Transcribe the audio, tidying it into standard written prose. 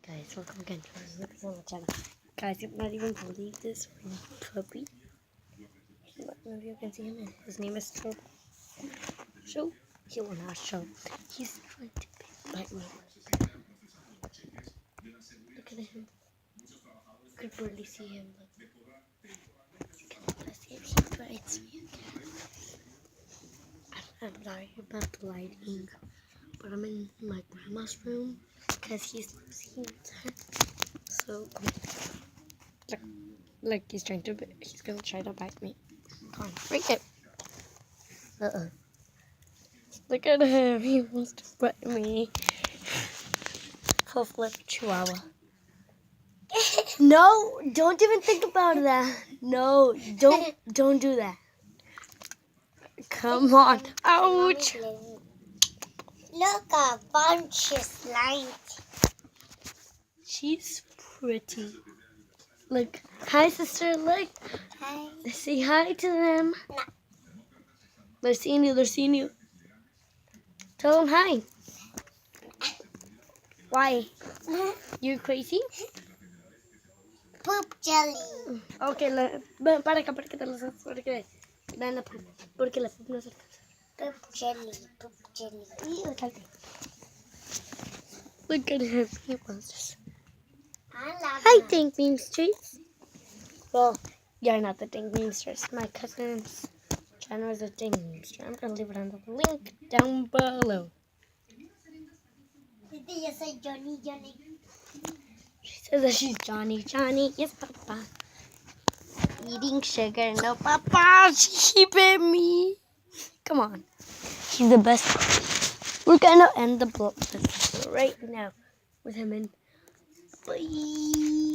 Guys, welcome again to our channel. Guys, you not even believe this puppy. I don't know if you can see him. His name is Turbo. So he will not show. He's trying to bite me. Look at him. You could barely see him. Let's see if he bites me again. I'm sorry about the lighting, but I'm in my grandma's room because he's losing that. So, look, he's gonna try to bite me. Come on, break it. Look at him, he wants to bite me. Full flip chihuahua. No, don't even think about that. No, don't do that. Come on. Ouch. Look, a bunch of slime. She's pretty. Look. Hi, sister. Look. Hi. Say hi to them. No. They're seeing you. They're seeing you. Tell them hi. Why? You crazy? Poop jelly. Okay, para acá, para que te los porque la poop, porque la poop no se alcanza. Poop jelly. Poop jelly. Look at him. He wants this. I love Hi, them. Dink Beamsters. Well, you're not the Dink Beamsters. My cousin's channel is a Dink Beamster. I'm going to leave it on the link down below. Yo soy Johnny. She says that she's Johnny. Yes, Papa. Eating sugar. No, Papa. She bit me. Come on. She's the best. We're going to end the vlog right now with him in. Bye.